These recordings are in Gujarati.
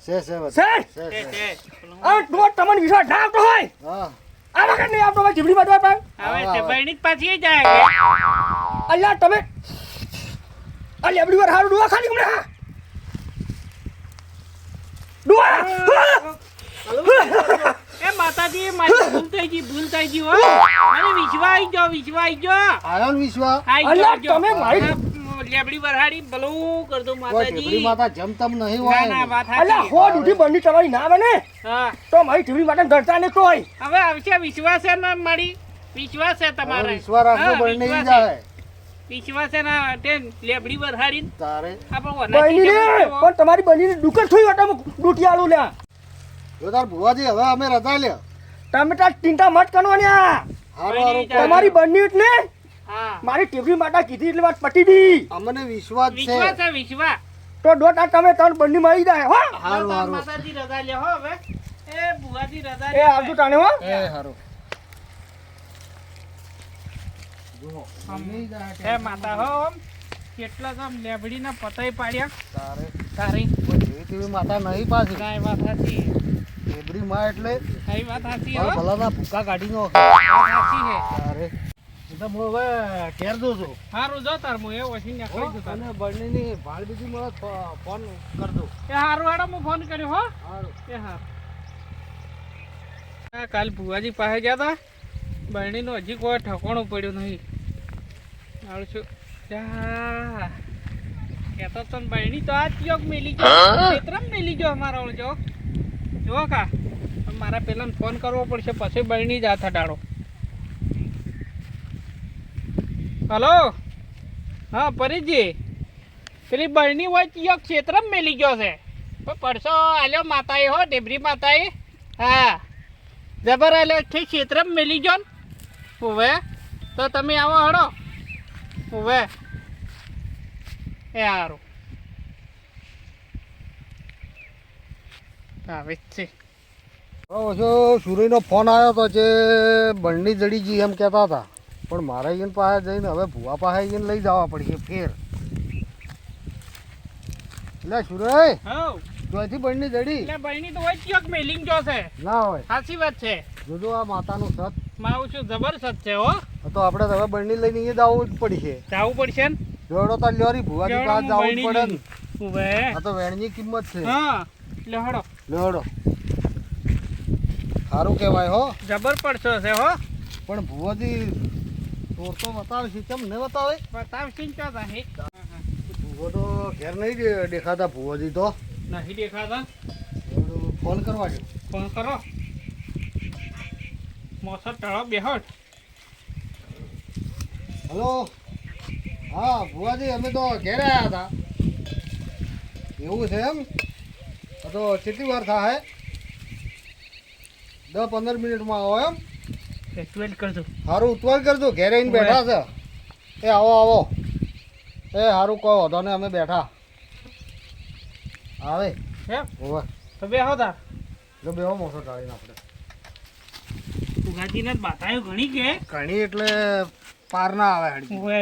છે છે. આ ડો તમને વિશ્વાસ ના આવતો હોય હા આ વખત નહીં આવતો હોય જીબડી માટે પણ હવે તે બહેણી જ પાછી જાય અલ્યા તમે આ લેબડી વાર હારું ડોવા ખાલી હમણાં ડોવા એ માતાજી મારી ભૂલ થઈ ગઈ હો મને વિશ્વા આવી ગયો આયો ને વિશ્વા અલ્યા તમે મારી લેબડી વરહાડી ભલું કરજો કોઈ માતાજી ઢેબરી માતા જમતમ નહીં ના ના હોય વાત અલ્યા સાચી હો દૂધી બંડી તમારી ના બને હા તો મારી જીબડી માટે ડરતા ને કોઈ હવે આવશે વિશ્વાસ છે ને મારી વિશ્વાસ છે તમારે વિશ્વા રાખજો હા, બની વિશ્વાસ જાય વિશ્વાસ છે ને તે લેબડી વરહાડી તારે આપણે બની ને પણ તમારી બની દુકાન થોઈ વાટા ડૂટી આલું લ્યા જો તાર ભુવાજી હવે અમે રજા લે તમે તાર ચિંતા મત કરવાની આ હારું હારું બની તમારી બની એટલે હા મારી ટીવી માટે કીધી એટલે વાત પટી દી અમને વિશ્વાસ છે વિશ્વાસ છે વિશ્વાસ તો દોઢ આ તમે ત્રણ બંડી મળી જાય હો હારું હારું માતાજી રજા લે હો હવે એ બુઆજી રજા એ લે આવજો તાણે હો એ હારું જુઓ બની જાય હે માતા હો કેટલા તો લેબડીના પતાઈ પાડ્યા તારે તારી એવી તેવી માતા નહીં પાછી કાંઈ વાત સાચી ઢેબરી માં એટલે કઈ વાત સાચી હો ભલાના ભૂકા કાઢી નો વાત સાચી હે તારે એટલે હું હવે ઘેર દઉં છું હારું જો તાર હું એ ઓછી નીકળી જતો અને બરણીની ભાળ બીજી મને ફોન કર દઉં એ હારું હાડો હું ફોન કર્યો હો હારું એ હારું આ કાલ ભુવાજી પાસે ગયા હતા બરણીનું હજી કોઈ ઠકોણું પડ્યું નહીં હારું છું કહેતો તો ને બરણી તો આ ચોક મેલી ગયો ખેતરમાં મેલી ગયો અમારો જો જો કા મારા પેલાને ફોન કરવો પડશે પછી બરણી જ હાથ હટાડો હલો હા પરેશજી પેલી બરણી હોય ચોક ક્ષેત્રમાં મેલી ગયો છે પણ પરસો આલ્યો માતાએ હો ઢેબરી માતાએ હા જબર આલ્યો છે ક્ષેત્રમાં મેલી ગયો ને હવે તો તમે આવો હડો હવે એ સારું આવે જ છે ઓછો સુરઈનો ફોન આવ્યો તો જે બરણી જડી ગઈ એમ કહેતા હતા પણ મારે એને પાસે જઈને હવે ભુવા પાસે જઈને લઈ જવા પડશે ફેર એટલે સુરઈ હઉ જોઈથી બરણી જડી એટલે બરણી તો હોય ચોક મેલિંગ જો છે ના હોય સાચી વાત છે જોજો આ માતાનું સત મારું શું જબરજસ્ત છે હો તો આપણે તો હવે બરણી લઈને અહીંયા જવું જ પડશે જવું પડશે ને જોડો તો લ્યોરી ભુવાજી પાસે જવું જ પડે ને ઉભે આ તો વેણની કિંમત છે હા એટલે હડો લેવડો સારું કહેવાય હો જબર પડશો છે હો પણ ભુવાજી ચોર તો બતાવે છે કેમ નહીં બતાવે બતાવશી ને ચોથા હે ભુવો તો ઘેર નહીં દેખાતા ભુવાજી તો નહીં દેખાતા ફોન કરવા છે ફોન કરો મોસર ટળો બેહટ હલો હા ભુવાજી અમે તો ઘેર આવ્યા હતા એવું છે એમ તો કેટલી વાર થાય 10-15 મિનિટમાં આવો એમ ટ્વેલ્વ કરજો સારું ઉતવાર કરજો ઘેર આવીને બેઠા છે એ આવો આવો એ સારું કહો વાંધો ને અમે બેઠા આવે એમ હોવે તો બેહો તાર જો બેહો મોસો ટાળીને આપણે ઉગાજીને બાતાયો ઘણી કે ઘણી એટલે પાર ના આવે હાડી ઓએ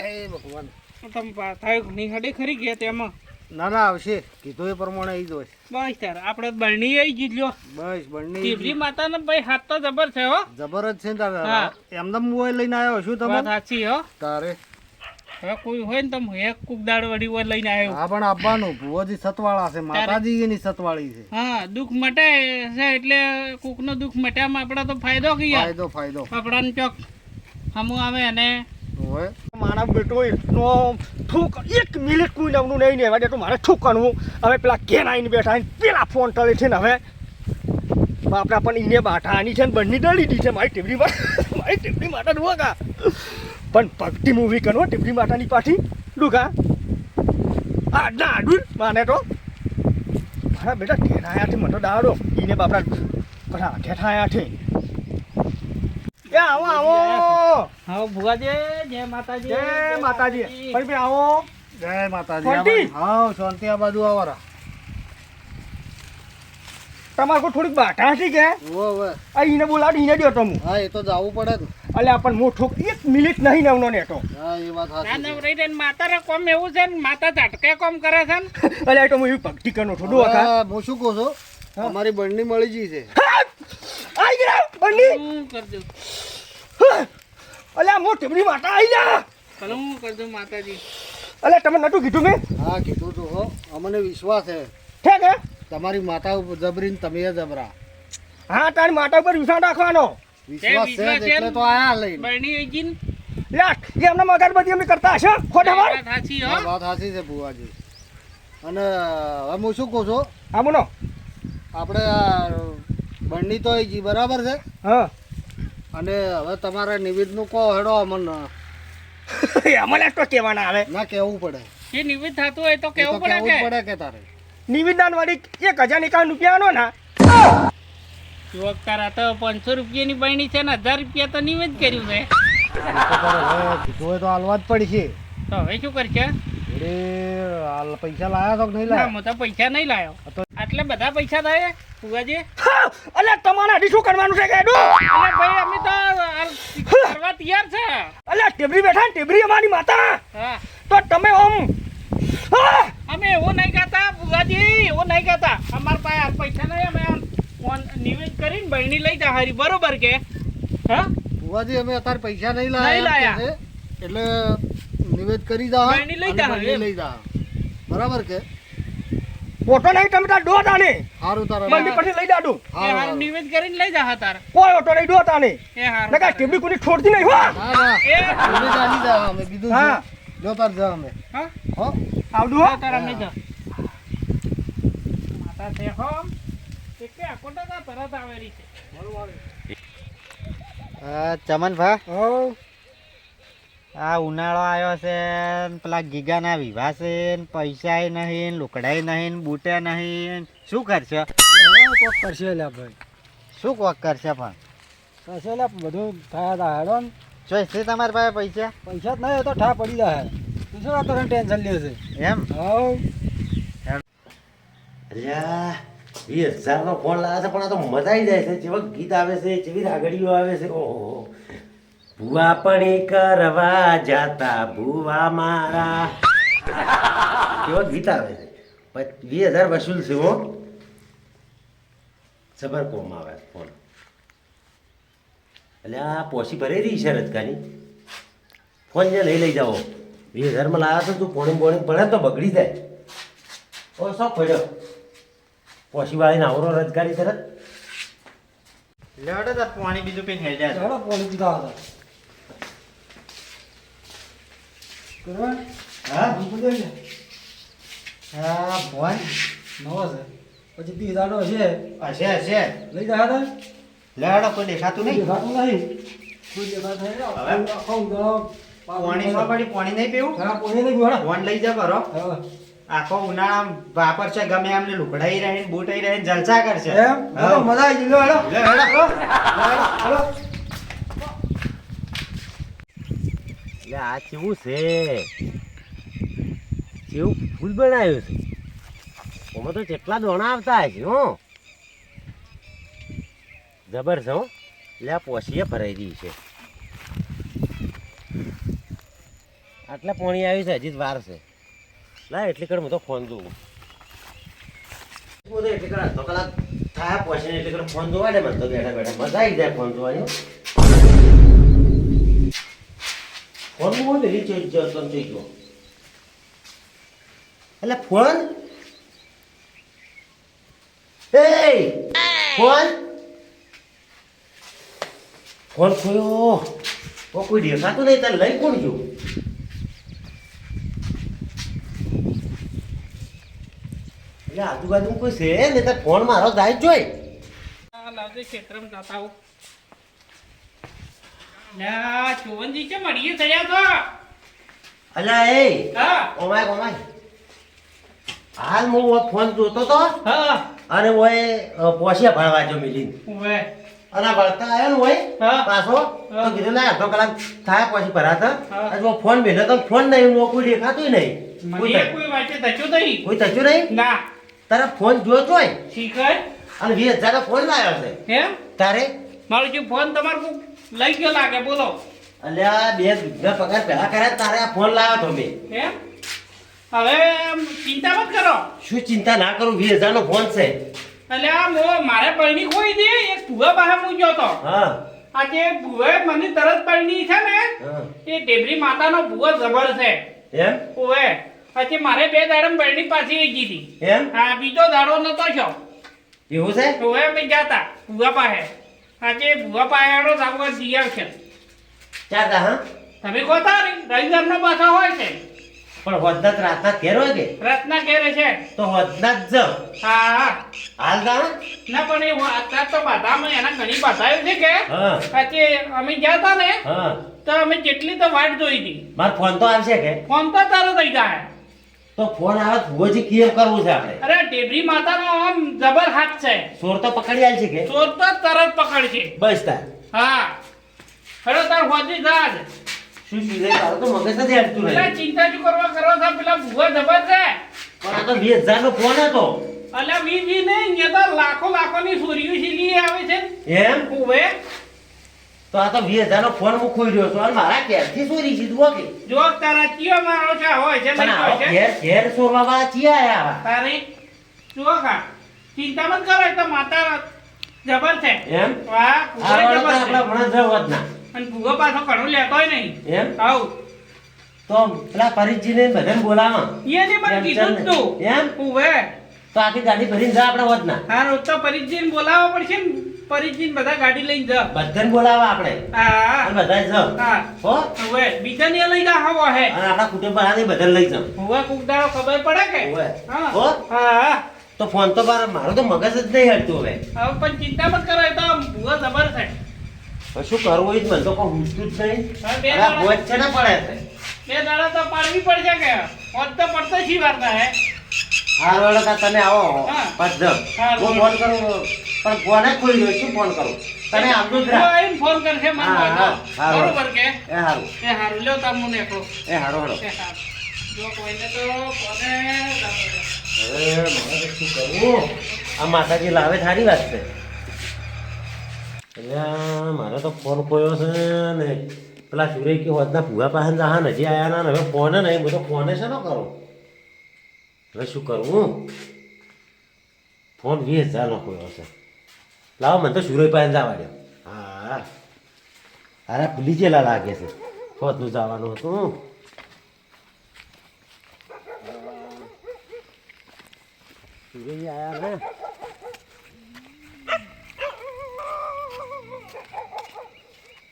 એ ભગવાન તમે બાતાયો ઘણી હડે ખરી ગયા તેમાં ના ના આવશે કીધું એ પ્રમાણે આવી જ હોય બસ તાર આપણે બરણી આવી જીતલ્યો બસ બંને તીબરી માતાનો ભાઈ હાથ તો જબર છે હો જબર જ છે ને તારે હા. એમને મોબાઈલ લઈને આવ્યો શું વાત તમે સાચી હો તારે હવે કોઈ હોય ને તમે એક કુક દાળ વડી હોય લઈને આવ્યો હા પણ આપવાનું ભુવાજી સતવાળા છે માતાજી એની સતવાળી છે હા દુઃખ મટે છે એટલે કુકનો દુઃખ મટ્યામાં આપણે તો ફાયદો કહીએ ફાયદો ફાયદો આપણાને ચોક હમું આવે અને હોય મારા બેટો એટલો ઠોક એક મિનિટ કોઈ નવનું નહીં ને એવા તો મારે ઠોકવાનું હવે પેલા ઘેર આવીને બેઠા ને પેલા ફોન ટળે છે ને હવે બાપડા પણ એને બાઠાની છે ને બંને ડળી દી છે મારી ટીબડી માટે ડુકા પણ ભક્તિ મૂવી કરો ટીબડી માતાની પાછી ડુકા આ ના આડું માને તો મારા બેટા ઘેર આવ્યા છે મને તો દાડો એને બાપડા કડા ઠેઠા આવ્યા છે એ આવો આવો હા ભુવાજી જય માતાજી જય માતાજી ભાઈ ભાઈ આવો જય માતાજી શાંતિ? હા શાંતિ આ બાજુ આવરા તમારે કોઈ થોડીક બાટા છે કે હોવે આ એને બોલાવી એને દો તમે હા એ તો જવું પડે ને અલ્યા પણ મોટો 1 મિનિટ નહીં નવનો નેટો હા એ વાત ના સાચી છે. નવરાઈ દે માતાને કોમ એવું છે ને માતા ઝટકે કોમ કરે છે ને અલ્યા એ તો હું એવી ભક્તિ કરનો છું ડોકા હવે હું શું કહું છું અમારી બળની મળી ગઈ છે. આઈ ગયા બંડી હું કરી દઉં અલ્યા મો ટીમની માટા આઈ જા ભલે હું કરી દઉં માતાજી અલ્યા તમે નતું કીધું મેં હા કીધું તું હો અમને વિશ્વાસ છે ઠેક હે તમારી માતા ઉપર જબરીને તમે જબરા હા તારી માટા ઉપર વિશ્વાસ રાખવાનો વિશ્વાસ છે વિશ્વાસ જ એટલે તો આયા લઈને. બરણી હોય જીન લ્યા એ એમના મગજમાંથી અમે કરતા હશે ખોટા વાર સાચી આ હો વાત સાચી છે ભુવાજી. અને હવે હું શું કહું છું હા બોલો આપણે આ બળની તો આવી ગઈ બરાબર છે હા અને હવે તમારા નિવેદનું કહો હેડો અમને અમારે તો કહેવાના આવે ના કહેવું પડે જે નિવેદ થતું હોય તો એ તો કેવું કહેવું જ પડે પડે કે તારે નિવેદન વાળી 1051 રૂપિયાનો ના કે વખતાર તો 500 રૂપિયાની બરણી છે ને 1000 રૂપિયા તો નિવેદ કર્યું છે એ તો તારે હવે કીધું હોય તો હાલવા જ પડશે. તો હવે શું કરશે એટલે હાલ પૈસા લાયા તો કે નહીં ના લાયા હું તો પૈસા નહીં લાયો આટલે બધા પૈસા થાય ફુગાજી અલ્યા તમારે હજી શું કરવાનું છે કેડું અરે ભાઈ અમે તો હાલ કરવા તૈયાર છે અલ્યા ટેબરી બેઠા ને ટેબરી અમારી માતા હા તો તમે ઓમ હા અમે એવું નહીં કહેતા ફુગાજી એવું નહીં કહેતા અમારા પાસે હાલ પૈસા નહીં અમે આમ નિવેદ કરીને બરણી લઈ જા હારી બરોબર કે હા ભુવાજી અમે અત્યારે પૈસા નહીં નહીં લાયા લાયા. એમ કે છે. એટલે નિવેદ કરી દા બરણી લઈ જા બરણી એમ. લઈ જા બરાબર કે ઓટો નહીં તમે તાર ડો તાને સારું તારે મંડી પછી લઈ જાડું એ હાલ નિવેદ કરીને લઈ જા હા તાર કોઈ ઓટો નહીં ડો તાને એ હાર નકા ટેબરી કોઈ છોડતી નહીં હો ના ના એ અમે ચાલી જા અમે બીજું હા. શું? જો તાર જા અમે હા હો આવડું હો તાર અમે જા માતા છે હો એટલે આકોટા તા તરત આવેલી છે ચમનભા હો આ ઉનાળો આવ્યો છે ને પેલા ગીગાના વિવાહ છે ને પૈસાય નહીં ને લુકડાય નહીં ને બૂટે નહીં શું કરશો કોક કરશે લ્યા ભાઈ શું કોક કરશે પણ કરશે લ્યા બધું થયા તા હેડો ને ચોઈસ છે તમારી પાસે પૈસા પૈસા જ નહીં તો ઠા પડી જાય તું શું વાત કરીને ટેન્શન લે છે એમ હવ અલ્યા 20,000 નો ફોન લાવે છે પણ આ તો મજા આવી જાય છે જેવા ગીત આવે છે જેવી રાગડીઓ આવે છે ઓહો ભૂવા પણ કરવા જાતા ભૂવા મારા કેવા ગીત આવે છે 20,000 વસૂલ છે હો જબર કોમ આવે છે ફોન અલ્યા પોસી ભરે રહી છે રજકાની ફોન જે લઈ જાઓ 20,000 માં લાવ્યા તો તું પોણી પડે તો બગડી જાય ઓ શું પડ્યો પોસી વાળી આવરો રજગારી તરત લેવડો તાર પાણી બીજું પીને હેડ્યા હેડો પોણી પીધા હતા કરવા હા બીજું દે ને હા ફોન નવો છે પછી 30,000 હશે હશે હશે લઈ જા હતા લેવડો કોઈ દેખાતું નહીં દેખાતું નહીં કોઈ દેખાતું નહીં હવે? પાણી માં પડી પાણી નહીં પીવું હા પોણી નહીં ગોળા ફોન લઈ જા કરો હા આખો ઉનાળા વાપર છે ગમે એમને લુકડાઈ રહે ને બૂટાઈ રહે ને જલસા કરશે એમ તો મજા આવી ગઈ લો હેડો લે, હેડો. હેડો એટલે આ કેવું છે કેવું ફૂલ બનાવ્યું છે ઓમાં તો કેટલા દોણા આવતા હશે હો જબર છે હો એટલે આ પોસીએ ભરાઈ રહી છે આટલા પાણી આવ્યું છે હજી જ વાર છે લા એટલી કડ હું તો ફોન જોઉં હું તો એટલી કડ અડધો કલાક થાય પહોંચીને એટલી કડ ફોન જોવા ને મને તો બેઠા બેઠા મજા આવી જાય ફોન જોવાની ફોન હું પેલી જોઈ ગયો તો જોઈ ગયો એટલે ફોન એ ફોન ફોન ખોયો ઓ કોઈ દેખાતું નહીં તારે લઈ કોણ ગયું એટલે આજુબાજુ કોઈ છે ને તાર ફોન મારો જાય જ જોઈ આ લાવજે ક્ષેત્રમાં જતા આવું લ્યા ચોવનજી છે મળીએ થયા તો અલ્યા એ હા ઓમાય ઓમાય હાલ હું ફોન જોતો તો હા અને ઓય પોસિયા ભરવા જો મિલીને ઉવે અને વળતા આવ્યો ને ઓય હા. પાછો હા. તો કીધું ના અડધો કલાક થાય પછી ભરાતા હા. આજે હું ફોન મેલ્યો તો ફોન નહીં હું કોઈ દેખાતું નહીં મને કોઈ વાંચે થયું નહીં કોઈ થયું નહીં ના તારા ફોન જોયો હોય શીખર અને 20,000 નો ફોન લાવ્યો છે એમ તારે મારો જે ફોન તમારે કોક લઈ ગયો લાગે બોલો અલ્યા 2 દૂધના પગાર પહેલા કર્યા તારે આ ફોન લાવ્યો તો મેં. એમ હવે ચિંતા મત કરો શું ચિંતા ના કરું 20,000 નો ફોન છે. એટલે આ મારે બહેની ખોઈ દે એક ભૂવા પાસે હું ગયો તો હા આજે ભૂવે મને તરત બહેની છે ને હા એ ઢેબરી માતાનો ભૂવો જબર છે એમ ઓવે પછી મારે 2 દાડમ બહેની પાછી આવી ગઈ હતી એમ હા બીજો દાડો નતો છો એવું છે. ઓવે અમે જાતા ભૂવા પાસે આજે ભૂવા પાસે આડો સાબુ જઈ આવશે ચાર દા હા તમે ખોતા ને રવિવારનો પાછો હોય છે પણ હોદના રાતના ઘેર હોય કે રત્ના ઘેરે છે તો હોદના જ જાઉં. હા હાલ દા ના પણ એ અત્યારે તો બાધામાં એના ઘણી બાધાઓ છે કે હા પછી અમે ગયા હતા ને હા તો અમે જેટલી તો વાટ જોઈ હતી મારો ફોન તો આવશે કે ફોન તો તરત થઈ જાય તો ફોન આવે ભુવોજી કેમ કરવું છે આપણે અરે ઢેબરી માતાનો આમ જબર હાથ છે ચોર તો પકડી આલ છે કે ચોર તો તરત પકડશે બસ તાર હા હેડો તાર હોજી જા જ. શું ચીજે તારું તો મગજ નથી હટતું પેલા નહીં. ચિંતા શું કરવા કરો છો પેલા ભૂવા જબર છે પણ આ તો 20,000 નો ફોન હતો અલ્યા વી ને અહીંયા તો લાખો લાખોની ચોરીઓ સીલી આવે છે એમ ઉવે તો આ તો 20,000 નો ફોન હું ખોઈ રહ્યો છું અને મારા ઘેરથી ચોરી સીધું કે જો તારા ચિયો મારો છે હોય છે પણ લઈ આવો હોય છે ઘેર ઘેર ચોરવા વાળા ચિયા આયા આવા? તારી જુઓ કા ચિંતા મત કરો એ તો માતા જબર છે એમ વાહ આ ભૂવા વાળો તો જબર છે આપણા ભણત જવત ના અને ભૂગો પાછો ઘણું લેતોય નહીં એમ આવ તો પેલા પરીજીને બધાને બોલાવા એને મને કીધું જ તું એમ ઉવે તો આખી ગાડી ભરીને જા આપણે વધના હા રોજ તો પરિજીને બોલાવવા પડશે ને પરિજીને બધા ગાડી લઈને જા બધાને બોલાવા આપણે હા અને બધા જ હા હો ઉવે બીજાને લઈ જા હવો હે અને આપણા કુટુંબ વાળાને બધાને લઈ જાઉં ઉવે કુકડાળો ખબર પડે કે ઓવે. હા હો? હા તો ફોન તો મારો તો મગજ જ નહીં હટતું હવે હવે પણ ચિંતા મત કરો એ તો ભૂગો જબર છે હવે શું કરવું એ જ મને તો કોઈ ઊંચતું જ નહીં હા, બે હવે આ દાડા- બોજ છે ને પડે છે 2 દાડા તો પાડવી પડશે કે હોત તો પડતો શી વાર્તા હે હાર વાળો કા તમે આવો હા. પદ હા, હું ફોન કરું પણ ફોન જ ખોઈ રહ્યો શું ફોન કરું તમે આવજો જ હું રાખ આવીને ફોન કરશે મને હા, વાંધો. હા, હા. બરોબર કે એ હારું એ હારું લ્યો તાર હું નીકળું એ હારો હારો એ હારું. જો કોઈને તો કોને હવે મારે તો શું કરવું આ માતાજી લાવે સારી વાત છે અલ્યા મારે તો ફોન ખોયો છે ને પેલા સુરેશ કે હોદના ભૂગા પાસે જા નજી આયા ના ને હવે ફોન નહીં બધો ફોને છે ને કરું હવે શું કરવું ફોન 20,000 નો ખોયો છે લાવો મને તો સુરેશ પાસે જવા દે હા અરે ભૂલી ગયેલા લાગે છે હોદનું જવાનું હતું સુરેશ આયા ને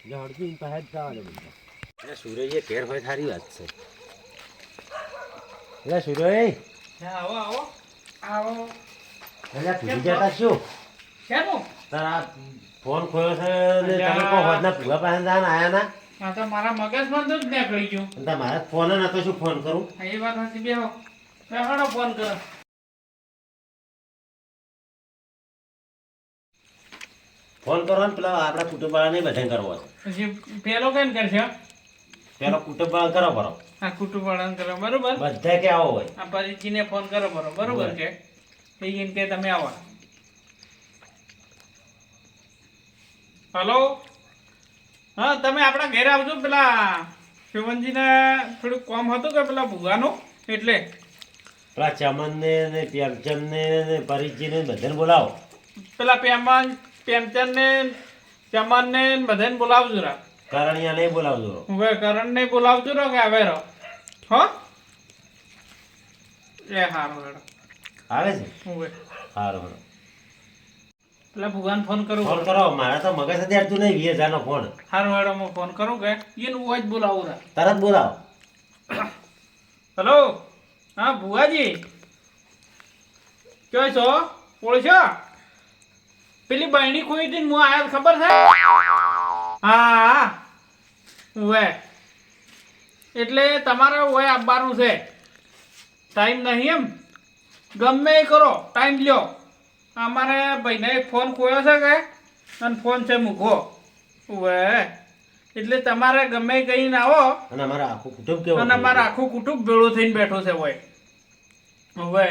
ઝડપી પાસે જ જવા દે મને એટલે સુરેશ ઘેર હોય સારી વાત છે એટલે સુરેશ હા, આવો આવો આવો એટલે ભૂલી જતા શું શેનું તારા ફોન ખોયો છે ને તમે કોઈ હોદના ભૂગા પાસે જવાના આયા ના આ તો મારા મગજમાં તો જ નીકળી ગયું અને તમારે ફોન નતો શું ફોન કરું હા, એ વાત હતી બેહો બેહોડો ફોન કરો ફોન કરો ને પેલા આપણા કુટુંબવાળાને બધાને કરવો છે પછી પેલો કેમ કરશે પેલો કુટુંબવાળા કરો બરો આ કુટુંબ વાળાને કરો બરોબર બધા કે આવો હોય આ પરિચયને ફોન કરો બરોબર કે એ એમ કે તમે આવો હલો હા તમે આપણા ઘરે આવજો પેલા શિવનજીને થોડુંક કામ હતું કે પેલા ભૂગાનું એટલે પેલા ચમનને ને પ્રેમચંદને ને પરિચયને બધાને બોલાવો પેલા પ્રેમચંદને ચમનને બધાને બોલાવજો રા કરણિયા નહીં બોલાવજો હવે કરણને બોલાવજો રો કે આવે રો હો એ હારું હેડો આવે છે હવે સારું સારું પેલા ભૂગાને ફોન કરું ફોન કરો મારે તો મગજ જ અડતું નહીં 20,000 નો ફોન હારું હેડો હું ફોન કરું કે એનું હોય જ બોલાવું રા તરત બોલાવો હેલો હા ભુવાજી ક્યાં છો ઓળશો પેલી બહેણી ખોઈ હતી ને હું આયા ખબર છે હા વે એટલે તમારે હોય આવવાનું છે ટાઈમ નહીં એમ ગમે એ કરો ટાઈમ લ્યો અમારે ભાઈને ફોન ખોયો છે કે અને ફોન છે મૂકો વે એટલે તમારે ગમે એ કહીને આવો અને અમારા આખું કુટુંબ કેવું અને અમારું આખું કુટુંબ ભેળું થઈને બેઠું છે હોય હવે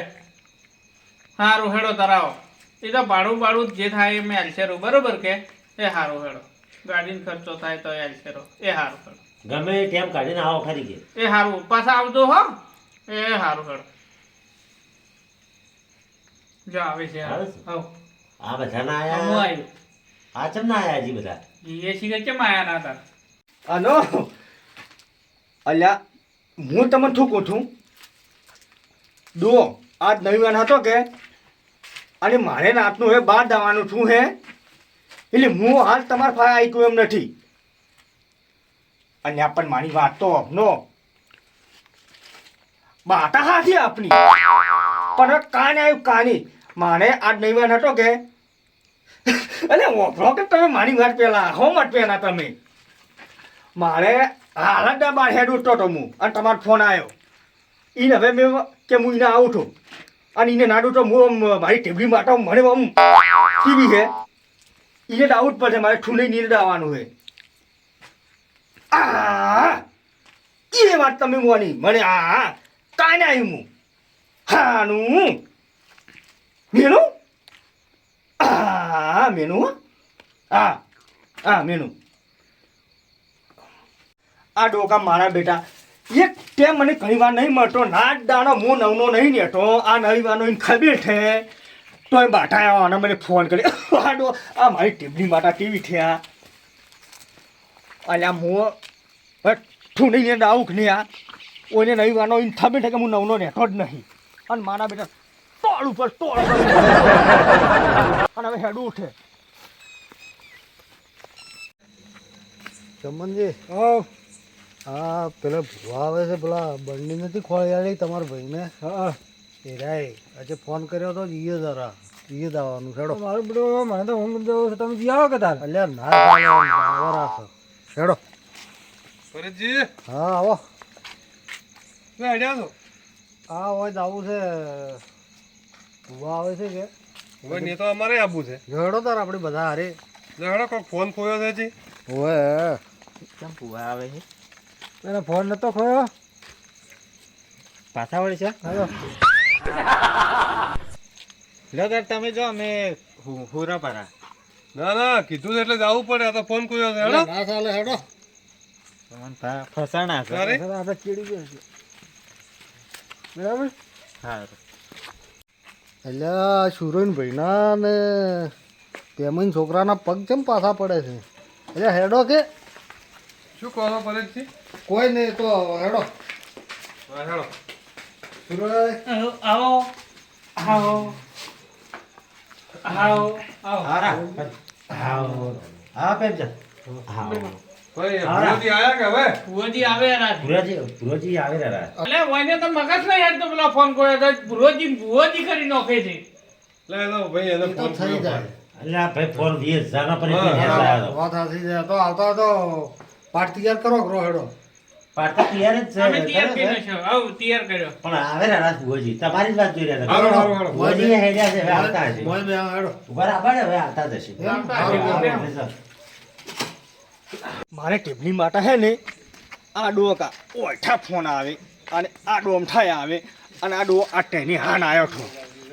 સારું હેડો તરાવો એ તો ભાડું જે થાય એ મેં હાલશે બરોબર કે એ હારું હેડો ગાડીનો ખર્ચો થાય તો યાર કરો એ હારું હેડો ગમે એ ટેમ કાઢીને આવો ખરી કે એ હારું પાછા આવજો હો એ હારું હેડો જો આવે છે આવે છે? હવ આ બધા ના હું આયા આવ્યો આ ચમ ના આયા હજી બધા એ શીખે કેમ આયા ના હતા આનો અલ્યા હું તમને શું કહું છું દો આજ નવીન હતો કે અને મારે રાતનું હે બહાર જવાનું છું હે એટલે હું હાલ તમારા પાસે આવી એમ નથી અને પણ મારી વાત તો નો બાટા હાથી આપની પણ કાન આવ્યું કાની મારે આજ નવીન હતો કે અલે ઓફરો કે તમે મારી વાત પેલા હો મત પેલા તમે મારે હાલત બાર હેડ ઉઠતો હતો હું અને તમારો ફોન આવ્યો એને હવે મેં કે હું એને આવું છું અને એને નાડું તો હું મારી ટેબલી માટે મને આમ ટીવી છે એને ડાઉટ પડશે મારે ઠૂંડી નીર દાવાનું છે આ એ વાત તમે મોની મને આ કાંઈ આવ્યું હું હાનું મેનું મેનું મેનું આ ડોકા મારા બેટા એક ટેમ મને ઘણી વાર નહીં મળતો ના દાડો હું નવનો નહીં નેટો આ નવી વાનો એને ખબર છે તોય બાટા આવ્યો અને મને ફોન કર્યો આ મારી ટેબલી માટે ટીવી થયા અલ્યા હું ઠૂંડી ને આવું કે નહીં આ ઓને નવી વાનો એને ખબર છે કે હું નવનો નેટો જ નહીં અને મારા બેટા ટોળ ઉપર ટોળ અને હવે હેડું ઉઠે ચમનજી હા પેલા ભૂવા આવે છે પેલા બંડી નથી ખોળિયાળી તમારા ભાઈને હા એ રાય આજે ફોન કર્યો તો ઈએ જરા ઈએ જવાનું હેડો મારું બધું મને તો ઊંઘ જવું છે તમે જી આવો કે તાર અલ્યા ના ચાલે રાખો હેડો ભરતજી હા આવો શું આઈડિયા છો હા હોય જવું છે ભૂવા આવે છે કે હવે ને તો અમારે આવવું છે હેડો તાર આપણે બધા હારે હેડો કોઈક ફોન ખોયો છે જી હોય કેમ ફુવા આવે છે એનો ફોન નતો ખોયો પાછા વળી છે હાલો લો તાર તમે જો અમે હુરા પરા ના ના કીધું છે એટલે જવું પડે આ તો ફોન ખોયો છે હેડો ના ચાલે હેડો તમને ફસાણા છે અરે આપણે ચીડી ગયા છે બરાબર સારું અલ્યા સુરોઈન ભાઈના ને તેમાં છોકરાના પગ કેમ પાછા પડે છે અલ્યા હેડો કે શું કહો છો ભરતજી કોઈ નહીં તો હેડો હા હેડો સુરોઈ આવો આવો આવો આવો હા પેમ છે હા ભાઈ ભરતજી આયા કે હવે ભુવોજી આવે એના પુરોજી આવે રા એટલે ઓને તો મગજ નહીં યાર તો પેલા ફોન કર્યો તો ભુવોજી કરી નાખે છે લે તો ભાઈ એને એ તો ફોન થઈ ખોયો જાય અલ્યા ભાઈ ફોન 20000 નો પડી હા, ગયા લાયો વાત સાચી છે તો આવતા તો પાટ તૈયાર કરો કરો હેડો પાટા તૈયાર જ અમે છે તૈયાર ખરો છે? કર્યો છે આવ તૈયાર કર્યો પણ આવે રા ભુવોજી તમારી જ વાત જોઈ રહ્યા હાલો હતા હાલો હાલો ભુવોજી હેડ્યા છે હવે આવતા હશે મોય બે હેડો બરાબર હવે આવતા જશે એમ? હારું, હારું. મારે ટેબલી માટે હે ને આ ડોકા ઓઠા ફોન આવે અને આ ડોમઠાય આવે અને આ ડો આ ટેની હાન આવ્યો છો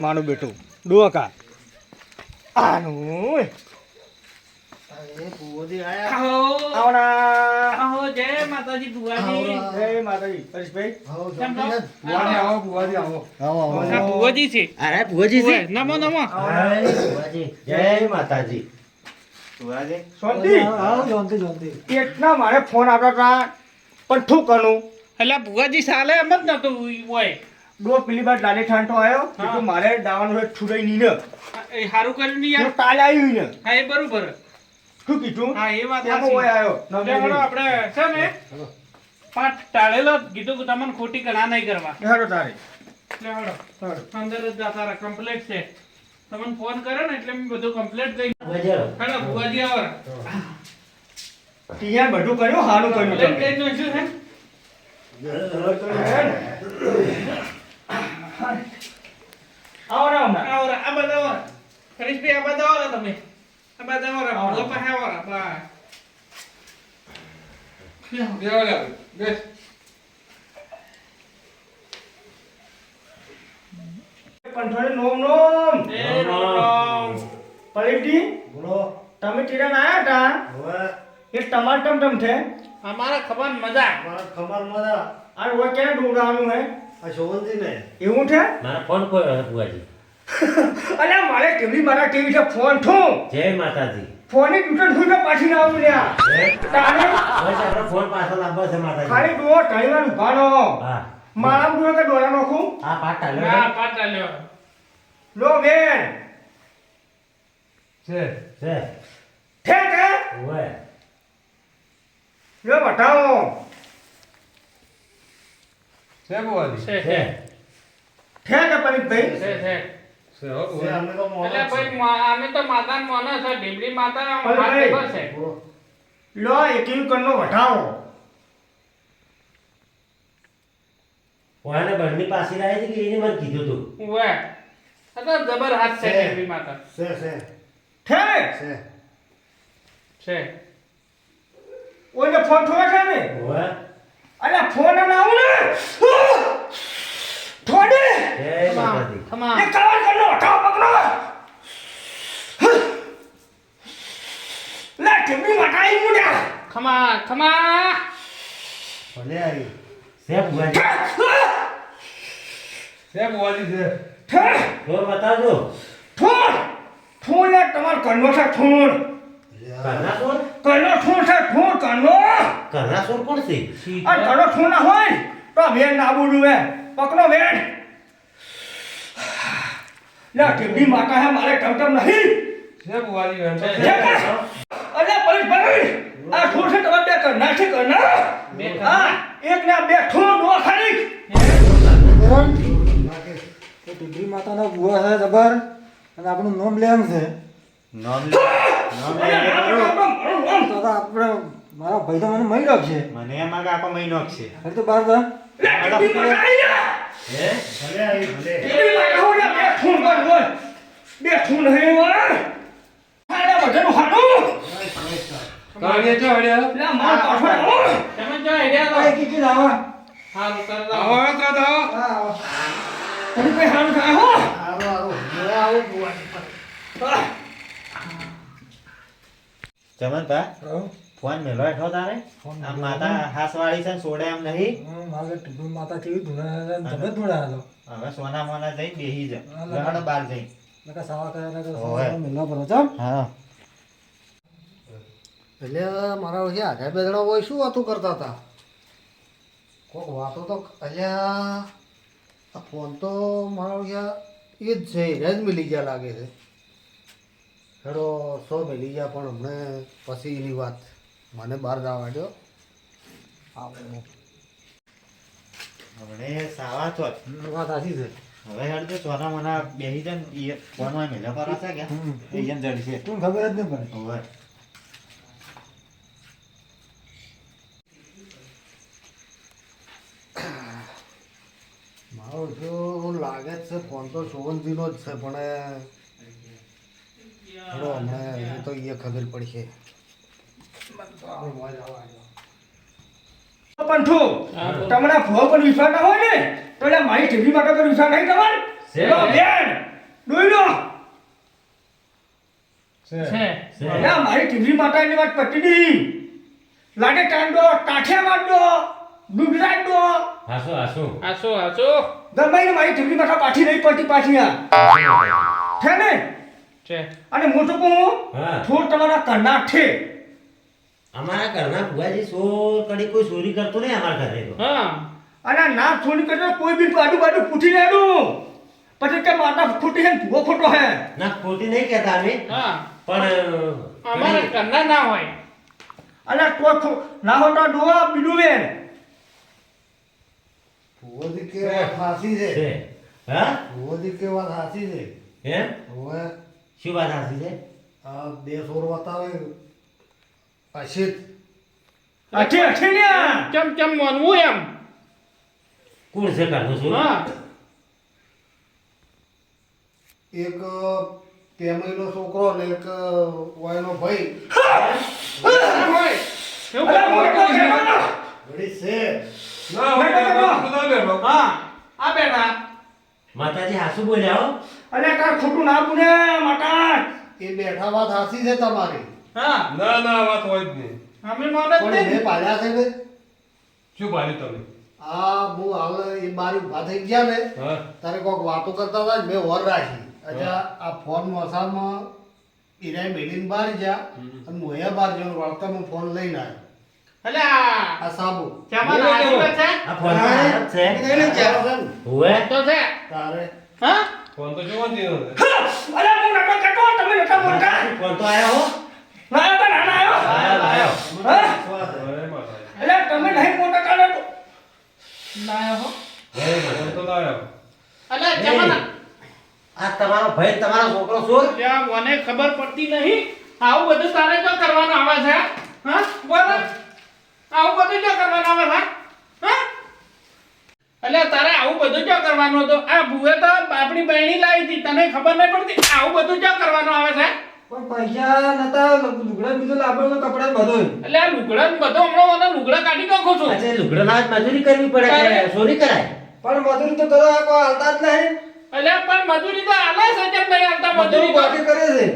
મારું બેટું ડોકા આનું એ ભૂવોજી આયા આવો આવના આવો જય માતાજી ભુવાજી જય માતાજી પરેશભાઈ આવો કેમ છો? ભુવાજી આવો ભુવાજી આવો આવો આવો આ ભુવોજી છે અરે ભુવોજી ઓય, નમો નમો હાય ભુવોજી જય માતાજી શાંતિ એટલા મારે ફોન આવતા હતા પણ શું કરું એટલે ભુવાજી સાલે એમ જ નતું હોય ડો પેલી બાર ડાલે ઠાંટો આવ્યો કીધું મારે દાવાનું હોય છુડાઈ નહીં ને એ હારું કર્યું નહીં યાર હું કાલ આવ્યું ને હા એ બરોબર શું કીધું હા એ વાત ત્યાં સાચી. ઓય આવ્યો એટલે હેડો આપણે છે ને પાટ ટાળેલો જ કીધું કે તમને ખોટી કલા નહીં કરવા હેડો તારે એટલે હેડો અંદર જ જતા રહે કમ્પ્લીટ છે તમને ફોન કર્યો ને એટલે મેં બધું કમ્પ્લીટ કરી ભુવોજી હેડો ભુવાજી આવો ત્યાં બધું કર્યું હારું કર્યું કમ્પ્લીટ તમે. કરી નાખ્યું છે આવો ને હમણાં. આવો રે, આ બધા આવો રે. હરીશભાઈ આ બધા આવો રે તમે આ બધા આવો રે. ભુવા પાસે આવો રે. બસ. બેહો લે બેસ કંઠોળે નોમ નોમ એ રામ. પરેશજી બોલો તમે ટીરાન આયા હતા હવે એ તમારે ટમટમ છે અમારા ખબર મજા મારા ખબર મજા આ રોજ ક્યાં ડુંગરાવાનું હે આ શોભનજી ને એવું છે મારા ફોન કોઈ ભુવાજી અલ્યા મારે ટીવી મારા ટીવી છે ફોન છું જય માતાજી ફોનની તૂટન સુઈ પાછી ના આવું લ્યા હે? તારે બસ આપણો ફોન પાછો લાવવો છે માતાજી ખાલી ડુઓ ટાઈવાર ઉભા રહો હા મારા ડુઓ કે ડોળા નાખું આ પાટા લે હા પાટા લ્યો લો બેન છે છે ઠેક હે ઓય લો બતાવો છે બુવાજી છે છે ઠેક હે પનિતભાઈ છે છે છે હો છે બુવાજી. અમે તો મોડા એટલે ભાઈ અમે તો માતા મોનો છે ઢીબડી માતા ભલે માતા ભાઈ. ખબર છે લો એકી કણનો વઢાવો ઓને બરની પાસે લાવી હતી કે એને મને કીધું તું ઉવે આ તો જબર હાથ છે છે. ઢીબડી માતા છે ઠેક છે છે ઓને ફોન થોડો છે ને ઓય અલ્યા ફોન ના આવું ને થોડે જય માતાજી ખમા એ કવર કરનો વઢાવો પકડો લે ટીવી વઢાઈ મુડ્યા ખમા ખમા ભલે આવી છે ભુવાજી છે બુવાજી છે ઠેક તો બતાવજો ઠોણ ઠોણ ને તમાર કરનો છે ઠોણ કરના સોર કરનો ઠોણ છે ઠોણ કરનો કરના સોર કોણ છે આ કરનો ઠોણ ના હોય તો બેન ના બોલું હે પકડો બેન લે ટીવી માતા હે મારે ટમટમ નહીં છે બુવાજી વેણ તો છે. છે. અરે પરેશ ભાઈ આ ઠોણ છે તમારે બે કરના છે કરના બે કરના? હા એક ને બે ઠોણ દો ખાલી ટીબરી માતાના બુવા છે જબર અને આપણું નામ લેમ છે નોમ લે નોમ લે તો આપણે મારા ભાઈ તો મને મળી રાખશે મને એમાં કાકો મહિનો છે અરે તો બાર તા ટીવી માતા આયા હે ભલે આવી ભલે ટીવી માતા હું બે ઠોણ કર બોલ બે ઠોણ હે વાળ ખાડા બધાનું હાડું કાંઈ છો હડ્યા લે માર પાછો આવો તમે જો હેડ્યા તો કીધી લાવા હા ઉતર આવો જાઓ આવો તો આવો હા પરેશ ભાઈ હારું થાય હો આવો આવો હું આવું બુવા હા. ચમનભા ફોન મેલો હેઠો તારે આ માતા હાસવાળી છે ને છોડે એમ નહીં મારે ટીબરી માતા કેવી ધૂણા જબર ધૂણા હવે સોના મોના જઈ બેહી જા લહડ બાર જઈ નકા સાવા કર્યા નકા ઓવે. સાવા મેલવા પડો ચમ હા એટલે મારા ઓછી આધા બે જણા હોય શું વાતો કરતા હતા કોક વાતો તો અલ્યા આ ફોન તો મારા ઓછા એ જ છે એને જ મિલી ગયા લાગે છે હેડો સો મિલી ગયા પણ હમણે પછી એની વાત મને બહાર જવા માંડ્યો હમણે સાવા ચોથ વાત સાચી છે હવે હેડ જો સોના મોના બેહી જાય ને એ ફોનમાં મેલો કરો છે કે એ એમ જડશે તું ખબર જ નહીં પડે હવે મારો જો લાગે જ છે ફોન તો શોભનજીનો જ છે પણ હેડો હમણાં એ તો એ ખબર પડશે આપણે મોજ આવવા આવ્યો. પણ ઠો તમને ભૂવા પર વિશ્વાસ ના હોય ને તો એટલે મારી ટીવી માટે પર વિશ્વાસ નહીં તમારે છે. લો બેન ડોઈ લો છે છે એટલે મારી ટીવી માટે એની વાત પતી નહીં લાગે કાંડો કાઠિયા માંડો ગુજરાત દો હાસો હાસો આસો આસો ગમે મારી ટીવી માટે પાછી નહીં પડતી પાછી આ છે ને છે અને હું તો કહું હા થોડ તમારા કરના છે અમારા ઘરના ભુવાજી સોર કડી કોઈ ચોરી કરતું નહીં અમારા ઘરે તો હા અને ના છોડી કરજો કોઈ બી બાજુ પૂછી લેડું પછી કે માતા ખોટી છે ને ભૂવો ખોટો હે ના ખોટી નહીં કહેતા અમે હા પણ અમારે કરના ના હોય અને તો ના હોતા ડોવા બીડું બેન ભુવોજી કે વાત સાચી છે છે હા ભુવોજી કે વાત સાચી છે એમ હવે શું વાત હાસી છે આ બે સોર બતાવે અશિત અઠે અઠે ને કેમ કેમ માનવું એમ કોણ છે ઘરનો સોર હા એક પેમઈનો છોકરો ને એક વાયનો ભાઈ હોય એવું અરે બધું મોટો છે હોય. વળી છે ના હવે બધા બેઠો હા આ બેટા માતાજી હાસુ બોલ્યા હો અને તાર ખોટું ના પુને માતા એ બેઠા વાત હાસી છે તમારી. હા ના ના આ વાત હોય જ નહીં. અમે મોને જ પણ નહીં. મેં પાડ્યા છે ને શું ભાડ્યું તમે? આ હું હાલ એ બારી ઉભા થઈ ગયા ને હા તારે કોઈક વાતો કરતા હતા ને મેં ઓર રાખી. અચ્છા આ ફોન મોસામાં ઈરાય મેલીને બહાર ગયા અને મોયા બહાર જઈને વળતામાં ફોન લઈને આવ્યો. એટલે આ સાબુ ચમન આજીવન છે આ ફોન તો આ જ છે હોવે તો છે તારે હા ફોન તો જોવા જ નહીં. અરે હું નતો કહેતો તમે નતા બોલતા ફોન તો આયો હો ના તો ના આવ્યો આયો હા અરે માતા. એટલે તમે નહીં મોટા કાઢો તો ના હો ફોન તો લાવ્યો. એટલે ચમન આ તમારો ભાઈ તમારો છોકરો ચોર ત્યાં મને ખબર પડતી નહીં આવું બધું તારે જો કરવાનું આવે છે હા બોલ આવું બધું જો કરવાનું આવે છે હા એટલે તારે આવું બધું જો કરવાનું હતું આ ભૂએ તો આપણી બહેણી લાવી હતી તને ખબર નહીં પડતી આવું બધું જો કરવાનું આવે છે પણ પૈસા નતા લુગડા બીજું લાવ્યો તો કપડા બધું એટલે આ લુગડા ને બધો હમણાં મને લુગડા કાઢી નાખો છું આજે લુગડા લાવ મજૂરી કરવી પડે તારે? કે ચોરી કરાય પણ મજૂરી તો કરો કોઈ હાલતા જ નહીં એટલે પણ મજૂરી તો આલે છે કેમ નહીં આવતા મજૂરી બાકી કરે છે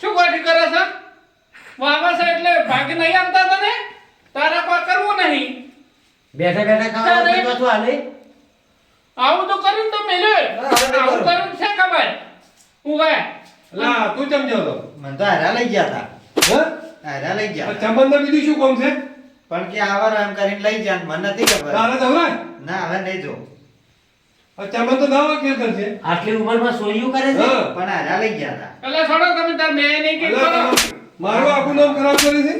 શું ગોઠી કરે છે વાવે છે એટલે ભાગ નહીં આવતા તને તારે કોઈ કરવું નહીં બેઠા બેઠા ખાવા તારે? તો શું હાલે આવું તો કર્યું તો મેલે આવું કર્યું છે ખબર હું ગયા લા તું ચમ ગયો તો? મને તો હારા લઈ ગયા હા? હતા હારા લઈ ગયા હતા. ચમનને બીજું શું કામ છે? પણ કે આવાર એમ કરીને લઈ જાય મને નથી ખબર તારે જવરાય? ના હવે નહીં જો આ ચમન તો ના વાગ્યા કરશે. આટલી ઉંમરમાં સોયું કરે છે હા. પણ હારા લઈ ગયા હતા એટલે છોડો તમે તાર મેં નહીં અલા, કીધું તમે મારું આખું નામ ખરાબ કરી છે.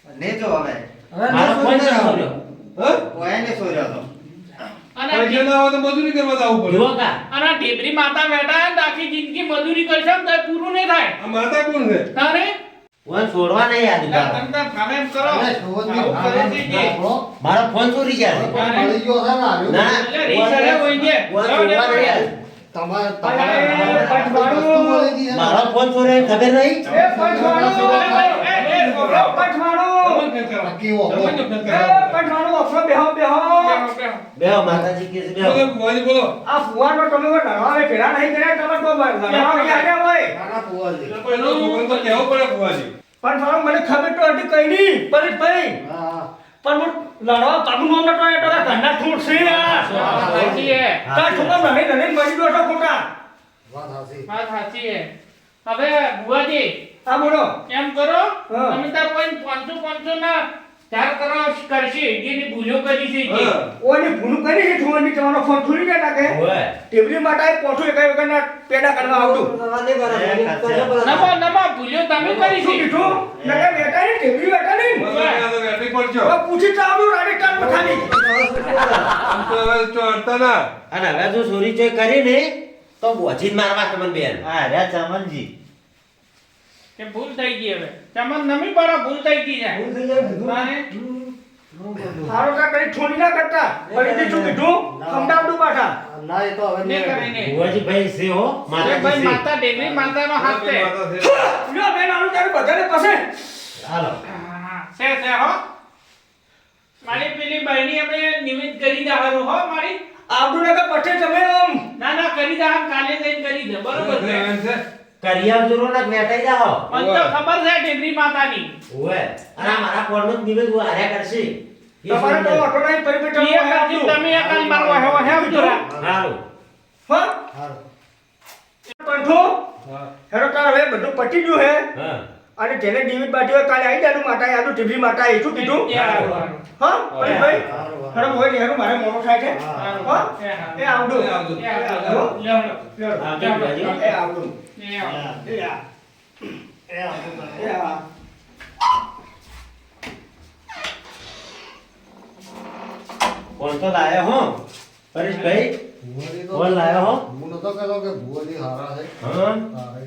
નહીં જો હવે હવે મારો નહીં ફોન સોર્યો. નથી સોર્યો. હા? ઓયાને સોર્યો હતો અને પૈસા ના આવે તો મજૂરી કરવા જવું પડે. જુઓ કા અને ઢેબરી માતા બેઠા હે ને તો આખી જિંદગી મજૂરી કરશે ને તો પૂરું નહીં થાય આ માતા કોણ છે? તારે ફોન છોડવા નહીં યાદ એટલે ઉતારો. તમે તાર ભાવે એમ કરો અરે શોધ આવું કરે છે જે. મારો ફોન ચોરી ગયા છે પણ મળી ગયો છે ને હાર્યો. ના એટલે રીસાડે હોય છે. ફોન છોડવા નહીં યાદ. તમારે અરે, તમારે પંચવાળું. વસ્તુ મળી ગઈ છે ને. મારો ફોન ચોરે ખબર નહીં એ પંચવાળું પંચવાળું ચમન ફેર કરો. બાકી ઓહો. ચમનને ફેર એ કરો. પંચવાળું ઓફરો બેહો બેહો બેહો માતાજી કે છે બેહો બોલો, ભુવાજી બોલો. આ ફુવાનો તમે નરવાવે ફેરા નહીં કર્યા તમે તો નરવાવે આવ્યા હોય નાના ફુવાજી. એટલે કોઈ એનો છોકરાને તો કહેવું પડે ભુવાજી. પણ મારો મને ખબર તો હતી કઈ નહીં પરેશભાઈ હા. પણ હું લડવા પાકું નામ નતો એ તો ઘરના ઠૂંઠ છે આ સાચી હે તાર છોકરો નહીં નહીં મરી ગયો છો ખોટા વાત હાચી. વાત સાચી હે હવે ભુવાજી આ બોલો એમ કરો હા. તમે તાર કોઈ 500 ના ચાર કરવા કરશે જેની ભૂલો કરી છે જે. હા. ઓની ભૂલ કરી છે છોવાની તમારો ફોન ખુલી ગયા તા કે ઓય ટેબલી માટે પોઠું એકા વગરના પેડા કરવા આવતું નમો નમો ભૂલ્યો તમે કરી શું છે કીધું નકે બેટા ની ટેબલી બેટા ની મને લાગે આ તો વેઠી પડશો. હવે પૂછી તો આવ્યું રાજસ્થાન ખાલી આમ તો હવે તો અડતા ના. અને હવે જો ચોરી ચોરી કરી ને તો બોજી જ મારવા તમને બેન હા રે ચમનજી કે ભૂલ થઈ ગઈ હવે ચમન નમી પડો ભૂલ થઈ ગઈ છે ભૂલ થઈ જાય કીધું. તારે? સારો કા કઈ છોડી ના કરતા વળી તે શું કીધું સમજાવતું પાછા ના એ તો હવે ને નહીં. કરીને ભુવાજી ભાઈ છે હો અરે માતાજી ભાઈ છે માતા દેવી માતાનો હાથ છે માતા છે. લ્યો બેન આનું તારે બધાને પાસે હાલો હા, છે હો મારી પેલી બહેની અમે નિમિત્ત કરી દેવાનું હો મારી આબુ ને કે પછી તમે આમ ના ના કરી દે આમ કાલે જઈને કરી દે બરોબર છે એમ છે. કરિયા જુરો ના બેઠાઈ જાઓ મને તો ખબર છે ઢેબરી માતાની ઓય અને આ મારા ફોન નો નિવેદ હું હાર્યા કરશે એ તમારે તો સમજાય. ઓટો નહીં પરિપેટ એ કરતી તમે એક કાલ મારવા હેવો હેવ જરા હારું હા હારું. કંઠો હા. હેરો તાર હવે બધું પટી ગયું હે હા અને તેને ડિવિટ બાટી હોય કાલે આવી જાનું માટા આનું ટીવી માટા એ શું કીધું એ હારું. હા ભાઈ હારું, હારું. હેરો હોય હેરો મારે મોડો થાય છે હારું. હા એ હારું. એ આવડું એ આવડું. એ હારું. લ્યો, લ્યો. આવજો ભુવાજી. એ આવડું એ હારું. એ આ એ આવતું કરે. એ આ ફોન તો લાયો હો પરેશભાઈ ભુવાજી તો- ફોન લાયો હો હું નતો કહેતો કે ભુવાજી હારા છે. હા તારે